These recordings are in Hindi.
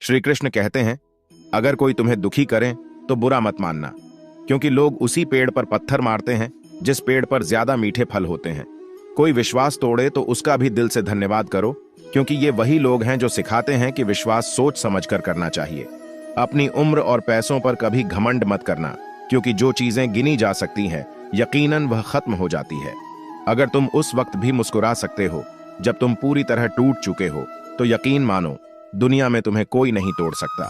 श्री कृष्ण कहते हैं, अगर कोई तुम्हें दुखी करे तो बुरा मत मानना, क्योंकि लोग उसी पेड़ पर पत्थर मारते हैं जिस पेड़ पर ज्यादा मीठे फल होते हैं। कोई विश्वास तोड़े तो उसका भी दिल से धन्यवाद करो, क्योंकि ये वही लोग हैं जो सिखाते हैं कि विश्वास सोच समझकर करना चाहिए। अपनी उम्र और पैसों पर कभी घमंड मत करना, क्योंकि जो चीजें गिनी जा सकती हैं यकीनन वह खत्म हो जाती है। अगर तुम उस वक्त भी मुस्कुरा सकते हो जब तुम पूरी तरह टूट चुके हो, तो यकीन मानो दुनिया में तुम्हें कोई नहीं तोड़ सकता।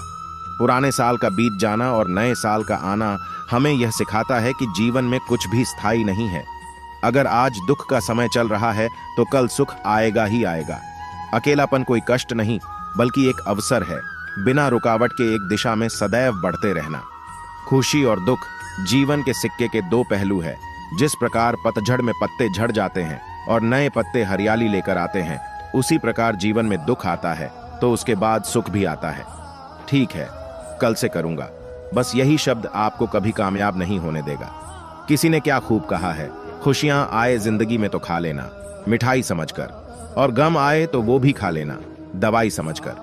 पुराने साल का बीत जाना और नए साल का आना हमें यह सिखाता है कि जीवन में कुछ भी स्थायी नहीं है। अगर आज दुख का समय चल रहा है तो कल सुख आएगा ही आएगा। अकेलापन कोई कष्ट नहीं, बल्कि एक अवसर है बिना रुकावट के एक दिशा में सदैव बढ़ते रहना। खुशी और दुख जीवन के सिक्के के दो पहलू है। जिस प्रकार पतझड़ में पत्ते झड़ जाते हैं और नए पत्ते हरियाली लेकर आते हैं, उसी प्रकार जीवन में दुख आता है तो उसके बाद सुख भी आता है। ठीक है, कल से करूंगा, बस यही शब्द आपको कभी कामयाब नहीं होने देगा। किसी ने क्या खूब कहा है, खुशियां आए जिंदगी में तो खा लेना मिठाई समझकर, और गम आए तो वो भी खा लेना दवाई समझकर।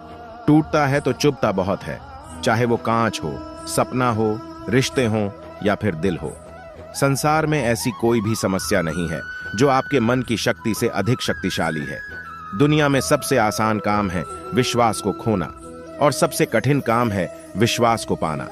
टूटता है तो चुभता बहुत है, चाहे वो कांच हो, सपना हो, रिश्ते हो या फिर दिल हो। संसार में ऐसी कोई भी समस्या नहीं है जो आपके मन की शक्ति से अधिक शक्तिशाली है। दुनिया में सबसे आसान काम है विश्वास को खोना, और सबसे कठिन काम है विश्वास को पाना।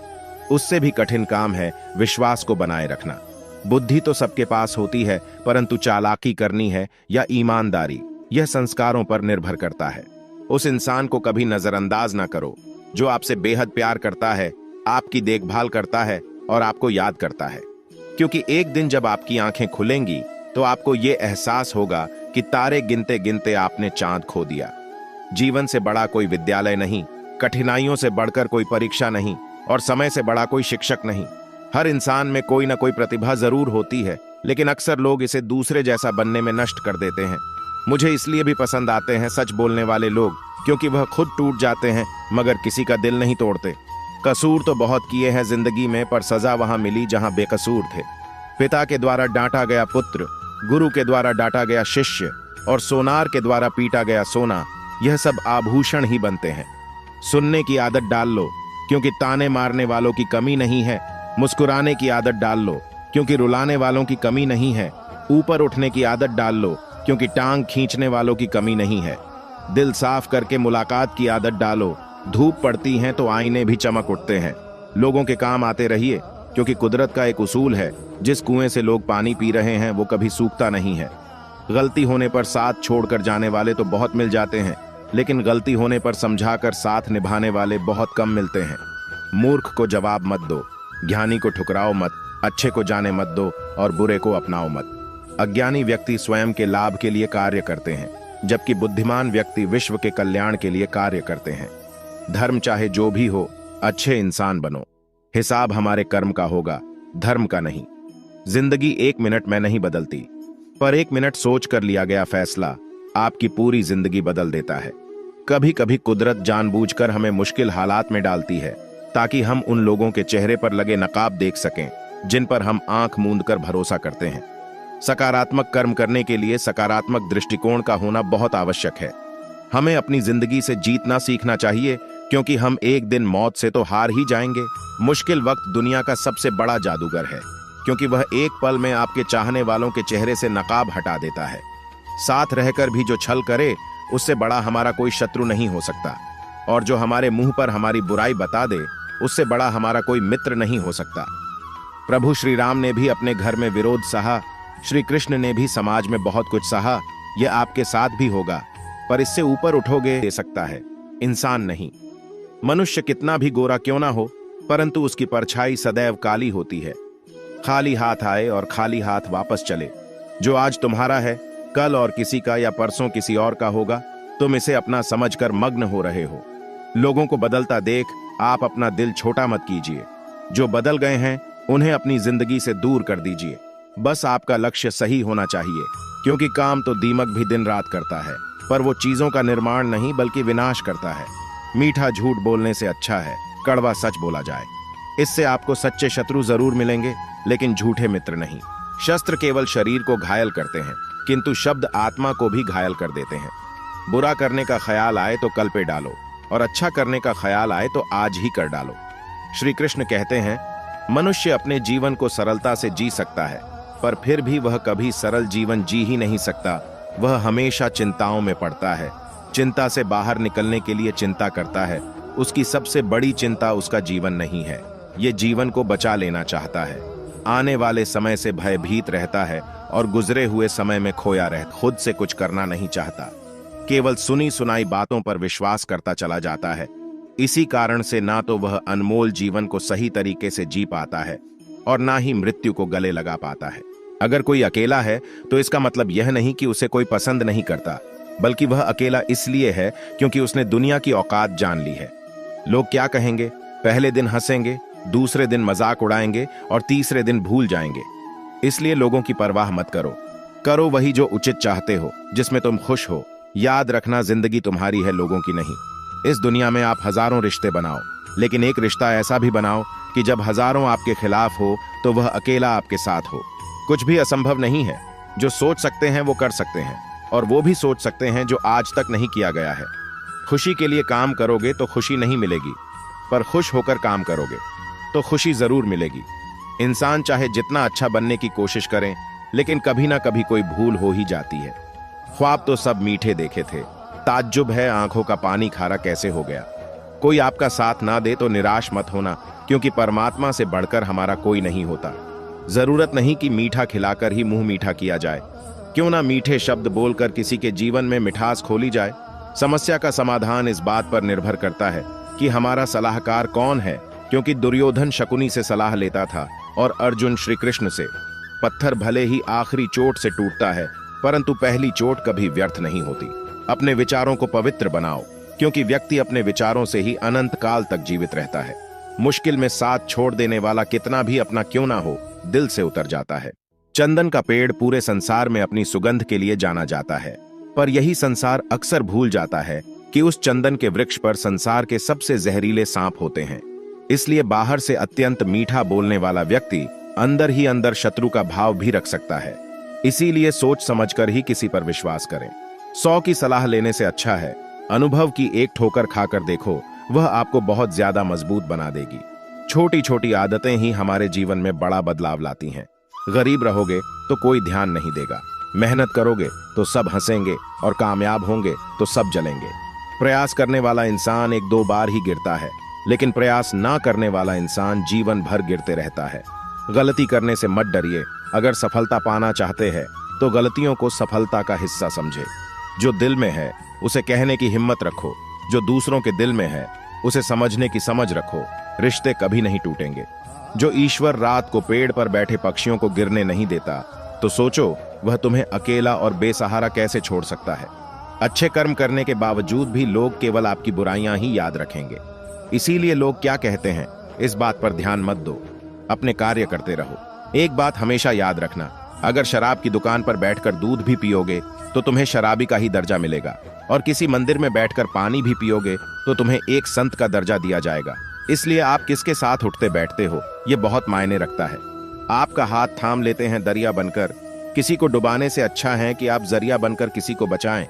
उससे भी कठिन काम है विश्वास को बनाए रखना। बुद्धि तो सबके पास होती है, परंतु चालाकी करनी है या ईमानदारी, यह संस्कारों पर निर्भर करता है। उस इंसान को कभी नजरअंदाज ना करो जो आपसे बेहद प्यार करता है, आपकी देखभाल करता है और आपको याद करता है। क्योंकि एक दिन जब आपकी आंखें खुलेंगी तो आपको यह एहसास होगा कि तारे गिनते गिनते आपने चांद खो दिया। जीवन से बड़ा कोई विद्यालय नहीं, कठिनाइयों से बढ़कर कोई परीक्षा नहीं, और समय से बड़ा कोई शिक्षक नहीं। हर इंसान में कोई ना कोई प्रतिभा जरूर होती है, लेकिन अक्सर लोग इसे दूसरे जैसा बनने में नष्ट कर देते हैं। मुझे इसलिए भी पसंद आते हैं सच बोलने वाले लोग, क्योंकि वह खुद टूट जाते हैं मगर किसी का दिल नहीं तोड़ते। कसूर तो बहुत किए हैं जिंदगी में, पर सजा वहां मिली जहां बेकसूर थे। पिता के द्वारा डांटा गया पुत्र, गुरु के द्वारा डांटा गया शिष्य, और सोनार के द्वारा पीटा गया सोना, यह सब आभूषण ही बनते हैं। सुनने की आदत डाल लो, क्योंकि ताने मारने वालों की कमी नहीं है। मुस्कुराने की आदत डाल लो, क्योंकि रुलाने वालों की कमी नहीं है। ऊपर उठने की आदत डाल लो, क्योंकि टांग खींचने वालों की कमी नहीं है। दिल साफ करके मुलाकात की आदत डालो, धूप पड़ती है तो आईने भी चमक उठते हैं। लोगों के काम आते रहिए, क्योंकि कुदरत का एक उसूल है, जिस कुएं से लोग पानी पी रहे हैं वो कभी सूखता नहीं है। गलती होने पर साथ छोड़कर जाने वाले तो बहुत मिल जाते हैं, लेकिन गलती होने पर समझाकर साथ निभाने वाले बहुत कम मिलते हैं। मूर्ख को जवाब मत दो, ज्ञानी को ठुकराओ मत, अच्छे को जाने मत दो और बुरे को अपनाओ मत। अज्ञानी व्यक्ति स्वयं के लाभ के लिए कार्य करते हैं, जबकि बुद्धिमान व्यक्ति विश्व के कल्याण के लिए कार्य करते हैं। धर्म चाहे जो भी हो, अच्छे इंसान बनो। हिसाब हमारे कर्म का होगा, धर्म का नहीं। जिंदगी 1 मिनट में नहीं बदलती, पर 1 मिनट सोच कर लिया गया फैसला आपकी पूरी जिंदगी बदल देता है। कभी कभी कुदरत जानबूझकर हमें मुश्किल हालात में डालती है, ताकि हम उन लोगों के चेहरे पर लगे नकाब देख सकें जिन पर हम आंख मूंद कर भरोसा करते हैं। सकारात्मक कर्म करने के लिए सकारात्मक दृष्टिकोण का होना बहुत आवश्यक है। हमें अपनी जिंदगी से जीतना सीखना चाहिए, क्योंकि हम एक दिन मौत से तो हार ही जाएंगे। मुश्किल वक्त दुनिया का सबसे बड़ा जादूगर है, क्योंकि वह एक पल में आपके चाहने वालों के चेहरे से नकाब हटा देता है। साथ रहकर भी जो छल करे, उससे बड़ा हमारा कोई शत्रु नहीं हो सकता, और जो हमारे मुंह पर हमारी बुराई बता दे, उससे बड़ा हमारा कोई मित्र नहीं हो सकता। प्रभु श्री राम ने भी अपने घर में विरोध सहा, श्री कृष्ण ने भी समाज में बहुत कुछ सहा। यह आपके साथ भी होगा, पर इससे ऊपर उठोगे दे सकता है, इंसान नहीं। मनुष्य कितना भी गोरा क्यों ना हो, परंतु उसकी परछाई सदैव काली होती है। खाली हाथ आए और खाली हाथ वापस चले। जो आज तुम्हारा है, कल और किसी का या परसों किसी और का होगा। तुम इसे अपना समझकर मग्न हो रहे हो। लोगों को बदलता देख आप अपना दिल छोटा मत कीजिए। जो बदल गए हैं उन्हें अपनी जिंदगी से दूर कर दीजिए। बस आपका लक्ष्य सही होना चाहिए, क्योंकि काम तो दीमक भी दिन रात करता है, पर वो चीजों का निर्माण नहीं बल्कि विनाश करता है। मीठा झूठ बोलने से अच्छा है कड़वा सच बोला जाए। इससे आपको सच्चे शत्रु जरूर मिलेंगे, लेकिन झूठे मित्र नहीं। शस्त्र केवल शरीर को घायल करते हैं, किंतु शब्द आत्मा को भी घायल कर देते हैं। बुरा करने का ख्याल आए तो कल पे डालो, और अच्छा करने का ख्याल आए तो आज ही कर डालो। श्री कृष्ण कहते हैं, मनुष्य अपने जीवन को सरलता से जी सकता है, पर फिर भी वह कभी सरल जीवन जी ही नहीं सकता। वह हमेशा चिंताओं में पड़ता है, चिंता से बाहर निकलने के लिए चिंता करता है। उसकी सबसे बड़ी चिंता उसका जीवन नहीं है, ये जीवन को बचा लेना चाहता है। आने वाले समय से भयभीत रहता है और गुजरे हुए समय में खोया रहता, खुद से कुछ करना नहीं चाहता, केवल सुनी सुनाई बातों पर विश्वास करता चला जाता है। इसी कारण से ना तो वह अनमोल जीवन को सही तरीके से जी पाता है और ना ही मृत्यु को गले लगा पाता है। अगर कोई अकेला है तो इसका मतलब यह नहीं कि उसे कोई पसंद नहीं करता, बल्कि वह अकेला इसलिए है क्योंकि उसने दुनिया की औकात जान ली है। लोग क्या कहेंगे, पहले दिन हंसेंगे, दूसरे दिन मजाक उड़ाएंगे और तीसरे दिन भूल जाएंगे। इसलिए लोगों की परवाह मत करो, करो वही जो उचित चाहते हो, जिसमें तुम खुश हो। याद रखना, जिंदगी तुम्हारी है, लोगों की नहीं। इस दुनिया में आप हजारों रिश्ते बनाओ, लेकिन एक रिश्ता ऐसा भी बनाओ कि जब हजारों आपके खिलाफ हो तो वह अकेला आपके साथ हो। कुछ भी असंभव नहीं है। जो सोच सकते हैं वो कर सकते हैं, और वो भी सोच सकते हैं जो आज तक नहीं किया गया है। खुशी के लिए काम करोगे तो खुशी नहीं मिलेगी, पर खुश होकर काम करोगे तो खुशी जरूर मिलेगी। इंसान चाहे जितना अच्छा बनने की कोशिश करें, लेकिन कभी ना कभी कोई भूल हो ही जाती है। ख्वाब तो सब मीठे देखे थे, ताज्जुब है आंखों का पानी खारा कैसे हो गया। कोई आपका साथ ना दे तो निराश मत होना, क्योंकि परमात्मा से बढ़कर हमारा कोई नहीं होता। जरूरत नहीं कि मीठा खिलाकर ही मुंह मीठा किया जाए। क्यों ना मीठे शब्द बोलकर किसी के जीवन में मिठास खोली जाए। समस्या का समाधान इस बात पर निर्भर करता है कि हमारा सलाहकार कौन है, क्योंकि दुर्योधन शकुनी से सलाह लेता था और अर्जुन श्री कृष्ण से। पत्थर भले ही आखिरी चोट से टूटता है, परंतु पहली चोट कभी व्यर्थ नहीं होती। अपने विचारों को पवित्र बनाओ, क्योंकि व्यक्ति अपने विचारों से ही अनंत काल तक जीवित रहता है। मुश्किल में साथ छोड़ देने वाला कितना भी अपना क्यों ना हो, दिल से उतर जाता है। चंदन का पेड़ पूरे संसार में अपनी सुगंध के लिए जाना जाता है, पर यही संसार अक्सर भूल जाता है कि उस चंदन के वृक्ष पर संसार के सबसे जहरीले सांप होते हैं। इसलिए बाहर से अत्यंत मीठा बोलने वाला व्यक्ति अंदर ही अंदर शत्रु का भाव भी रख सकता है। इसीलिए सोच समझकर ही किसी पर विश्वास करें। 100 की सलाह लेने से अच्छा है अनुभव की एक ठोकर खाकर देखो, वह आपको बहुत ज्यादा मजबूत बना देगी। छोटी छोटी आदतें ही हमारे जीवन में बड़ा बदलाव लाती हैं। गरीब रहोगे तो कोई ध्यान नहीं देगा, मेहनत करोगे तो सब हंसेंगे और कामयाब होंगे तो सब जलेंगे। प्रयास करने वाला इंसान 1-2 बार ही गिरता है, लेकिन प्रयास ना करने वाला इंसान जीवन भर गिरते रहता है। गलती करने से मत डरिए। अगर सफलता पाना चाहते हैं तो गलतियों को सफलता का हिस्सा समझे। जो दिल में है उसे कहने की हिम्मत रखो, जो दूसरों के दिल में है उसे समझने की समझ रखो। रिश्ते कभी नहीं टूटेंगे। जो ईश्वर रात को पेड़ पर बैठे पक्षियों को गिरने नहीं देता, तो सोचो वह तुम्हें अकेला और बेसहारा कैसे छोड़ सकता है। अच्छे कर्म करने के बावजूद भी लोग केवल आपकी बुराइयां ही याद रखेंगे। इसीलिए लोग क्या कहते हैं इस बात पर ध्यान मत दो, अपने कार्य करते रहो। एक बात हमेशा याद रखना, अगर शराब की दुकान पर बैठकर दूध भी पियोगे तो तुम्हें शराबी का ही दर्जा मिलेगा, और किसी मंदिर में बैठकर पानी भी पियोगे तो तुम्हें एक संत का दर्जा दिया जाएगा। इसलिए आप किसके साथ उठते बैठते हो ये बहुत मायने रखता है। आपका हाथ थाम लेते हैं दरिया बनकर, किसी को डुबाने से अच्छा है कि आप जरिया बनकर किसी को बचाएं।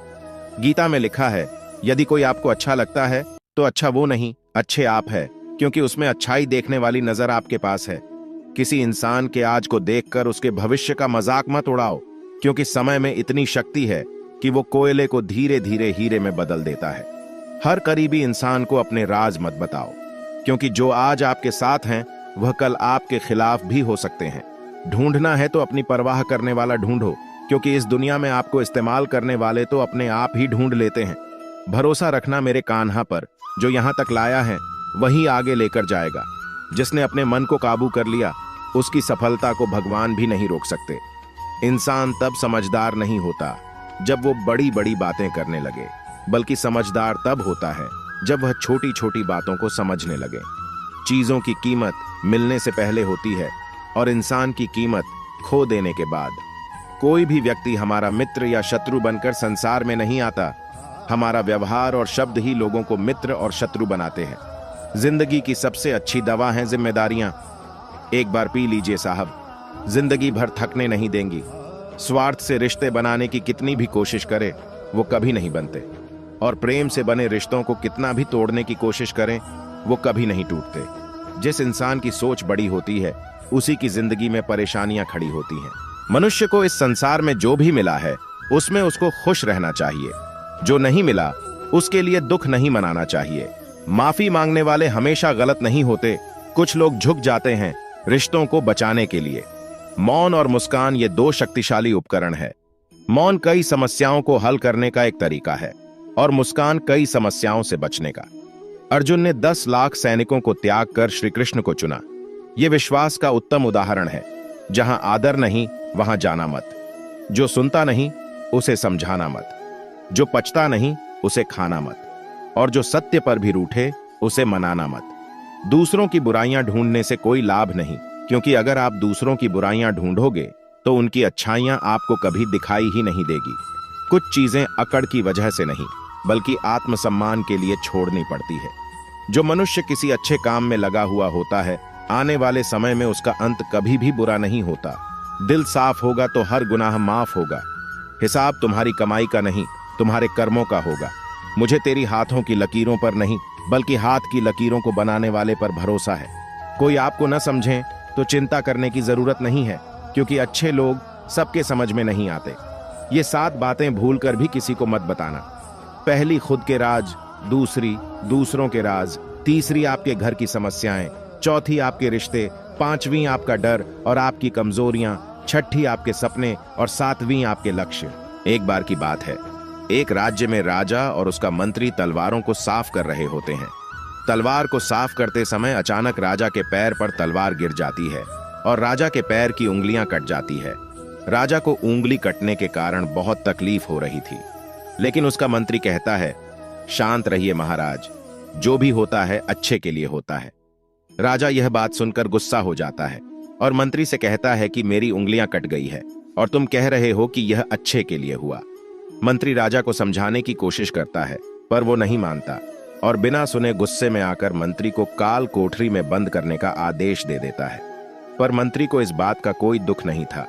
गीता में लिखा है, यदि कोई आपको अच्छा लगता है तो अच्छा वो नहीं, अच्छे आप है, क्योंकि उसमें अच्छाई देखने वाली नजर आपके पास है। किसी इंसान के आज को देखकर उसके भविष्य का मजाक मत उड़ाओ, क्योंकि समय में इतनी शक्ति है कि वो कोयले को धीरे धीरे हीरे में बदल देता है। हर करीबी इंसान को अपने राज मत बताओ, क्योंकि जो आज आपके साथ हैं वह कल आपके खिलाफ भी हो सकते हैं। ढूंढना है तो अपनी परवाह करने वाला ढूंढो, क्योंकि इस दुनिया में आपको इस्तेमाल करने वाले तो अपने आप ही ढूंढ लेते हैं। भरोसा रखना मेरे कान्हा पर, जो यहां तक लाया है वही आगे लेकर जाएगा। जिसने अपने मन को काबू कर लिया उसकी सफलता को भगवान भी नहीं रोक सकते। इंसान तब समझदार नहीं होता जब वो बड़ी बड़ी बातें करने लगे, बल्कि समझदार तब होता है जब वह छोटी छोटी बातों को समझने लगे। चीजों की कीमत मिलने से पहले होती है और इंसान की कीमत खो देने के बाद। कोई भी व्यक्ति हमारा मित्र या शत्रु बनकर संसार में नहीं आता। हमारा व्यवहार और शब्द ही लोगों को मित्र और शत्रु बनाते हैं। जिंदगी की सबसे अच्छी दवा है जिम्मेदारियां। एक बार पी लीजिए साहब, जिंदगी भर थकने नहीं देंगी। स्वार्थ से रिश्ते बनाने की कितनी भी कोशिश करे वो कभी नहीं बनते। और प्रेम से बने रिश्तों को कितना भी तोड़ने की कोशिश करें, वो कभी नहीं टूटते। जिस इंसान की सोच बड़ी होती है, उसी की जिंदगी में परेशानियां खड़ी होती हैं। मनुष्य को इस संसार में जो भी मिला है, उसमें उसको खुश रहना चाहिए। जो नहीं मिला, उसके लिए दुख नहीं मनाना चाहिए। माफी मांगने वाले हमेशा गलत नहीं होते। कुछ लोग झुक जाते हैं रिश्तों को बचाने के लिए। मौन और मुस्कान ये दो शक्तिशाली उपकरण है। मौन कई समस्याओं को हल करने का एक तरीका है और मुस्कान कई समस्याओं से बचने का। अर्जुन ने 10 लाख सैनिकों को त्याग कर श्री कृष्ण को चुना। यह विश्वास का उत्तम उदाहरण है। जहां आदर नहीं, वहां जाना मत। जो सुनता नहीं, उसे समझाना मत। जो पचता नहीं, उसे खाना मत। और जो सत्य पर भी रूठे, उसे मनाना मत। दूसरों की बुराइयां ढूंढने से कोई लाभ नहीं, क्योंकि अगर आप दूसरों की बुराइयां ढूंढोगे तो उनकी अच्छाइयां आपको कभी दिखाई ही नहीं देगी। कुछ चीजें अकड़ की वजह से नहीं, बल्कि आत्मसम्मान के लिए छोड़नी पड़ती है। जो मनुष्य किसी अच्छे काम में लगा हुआ होता है, आने वाले समय में उसका अंत कभी भी बुरा नहीं होता। दिल साफ होगा तो हर गुनाह माफ होगा। हिसाब तुम्हारी कमाई का नहीं, तुम्हारे कर्मों का होगा। मुझे तेरी हाथों की लकीरों पर नहीं, बल्कि हाथ की लकीरों को बनाने वाले पर भरोसा है। कोई आपको न समझे तो चिंता करने की जरूरत नहीं है, क्योंकि अच्छे लोग सबके समझ में नहीं आते। ये 7 बातें भूलकर भी किसी को मत बताना। पहली, खुद के राज। दूसरी, दूसरों के राज। तीसरी, आपके घर की समस्याएं। चौथी, आपके रिश्ते। पांचवी, आपका डर और आपकी कमजोरियां। छठी, आपके सपने। और 7वीं, आपके लक्ष्य। एक बार की बात है, एक राज्य में राजा और उसका मंत्री तलवारों को साफ कर रहे होते हैं। तलवार को साफ करते समय अचानक राजा के पैर पर तलवार गिर जाती है और राजा के पैर की उंगलियां कट जाती है। राजा को उंगली कटने के कारण बहुत तकलीफ हो रही थी, लेकिन उसका मंत्री कहता है, शांत रहिए महाराज, जो भी होता है अच्छे के लिए होता है। राजा यह बात सुनकर गुस्सा हो जाता है और मंत्री से कहता है कि मेरी उंगलियां कट गई है और तुम कह रहे हो कि यह अच्छे के लिए हुआ। मंत्री राजा को समझाने की कोशिश करता है, पर वो नहीं मानता और बिना सुने गुस्से में आकर मंत्री को काल कोठरी में बंद करने का आदेश दे देता है। पर मंत्री को इस बात का कोई दुख नहीं था,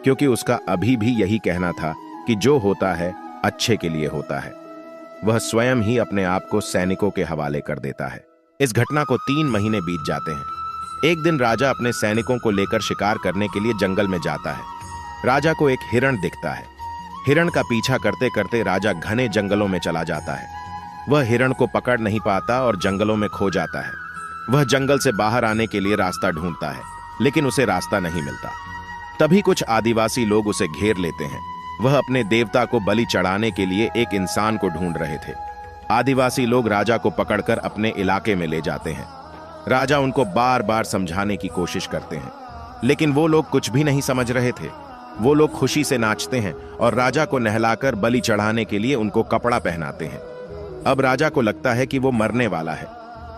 क्योंकि उसका अभी भी यही कहना था कि जो होता है अच्छे के लिए होता है। वह स्वयं ही अपने आप को सैनिकों के हवाले कर देता है। इस घटना को 3 महीने बीत जाते हैं। एक दिन राजा अपने सैनिकों को लेकर शिकार करने के लिए जंगल में जाता है। राजा को एक हिरण दिखता है। हिरण का पीछा करते करते राजा घने जंगलों में चला जाता है। वह हिरण को पकड़ नहीं पाता और जंगलों में खो जाता है। वह जंगल से बाहर आने के लिए रास्ता ढूंढता है, लेकिन उसे रास्ता नहीं मिलता। तभी कुछ आदिवासी लोग उसे घेर लेते हैं। वह अपने देवता को बलि चढ़ाने के लिए एक इंसान को ढूंढ रहे थे। आदिवासी लोग राजा को पकड़कर अपने इलाके में ले जाते हैं। राजा उनको बार बार समझाने की कोशिश करते हैं, लेकिन वो लोग कुछ भी नहीं समझ रहे थे। वो लोग खुशी से नाचते हैं और राजा को नहलाकर बलि चढ़ाने के लिए उनको कपड़ा पहनाते हैं। अब राजा को लगता है कि वो मरने वाला है।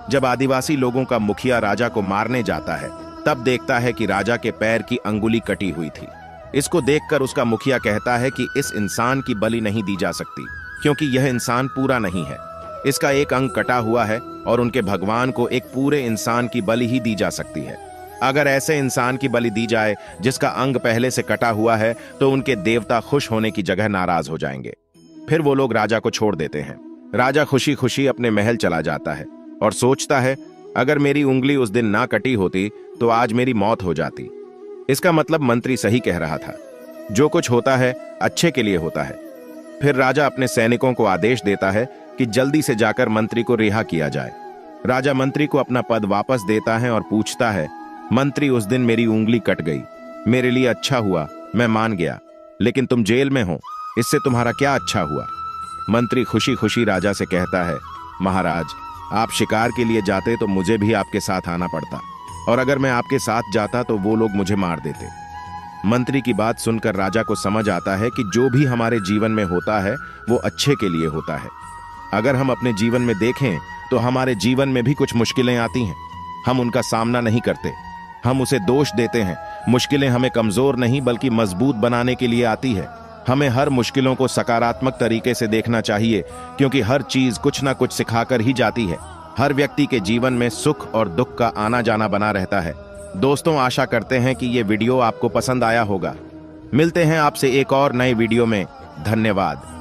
जब आदिवासी लोगों का मुखिया राजा को मारने जाता है, तब देखता है कि राजा के पैर की अंगुली कटी हुई थी। इसको देखकर उसका मुखिया कहता है कि इस इंसान की बलि नहीं दी जा सकती, क्योंकि यह इंसान पूरा नहीं है। इसका एक अंग कटा हुआ है और उनके भगवान को एक पूरे इंसान की बलि ही दी जा सकती है। अगर ऐसे इंसान की बलि दी जाए जिसका अंग पहले से कटा हुआ है, तो उनके देवता खुश होने की जगह नाराज हो जाएंगे। फिर वो लोग राजा को छोड़ देते हैं। राजा खुशी खुशी अपने महल चला जाता है और सोचता है, अगर मेरी उंगली उस दिन ना कटी होती तो आज मेरी मौत हो जाती। इसका मतलब मंत्री सही कह रहा था, जो कुछ होता है अच्छे के लिए होता है। फिर राजा अपने सैनिकों को आदेश देता है कि जल्दी से जाकर मंत्री को रिहा किया जाए। राजा मंत्री को अपना पद वापस देता है और पूछता है, मंत्री, उस दिन मेरी उंगली कट गई, मेरे लिए अच्छा हुआ, मैं मान गया, लेकिन तुम जेल में हो, इससे तुम्हारा क्या अच्छा हुआ? मंत्री खुशी खुशी राजा से कहता है, महाराज, आप शिकार के लिए जाते तो मुझे भी आपके साथ आना पड़ता, और अगर मैं आपके साथ जाता तो वो लोग मुझे मार देते। मंत्री की बात सुनकर राजा को समझ आता है कि जो भी हमारे जीवन में होता है वो अच्छे के लिए होता है। अगर हम अपने जीवन में देखें तो हमारे जीवन में भी कुछ मुश्किलें आती हैं, हम उनका सामना नहीं करते, हम उसे दोष देते हैं। मुश्किलें हमें कमजोर नहीं बल्कि मजबूत बनाने के लिए आती है। हमें हर मुश्किलों को सकारात्मक तरीके से देखना चाहिए, क्योंकि हर चीज कुछ ना कुछ सिखाकर ही जाती है। हर व्यक्ति के जीवन में सुख और दुख का आना जाना बना रहता है। दोस्तों, आशा करते हैं कि ये वीडियो आपको पसंद आया होगा। मिलते हैं आपसे एक और नए वीडियो में। धन्यवाद।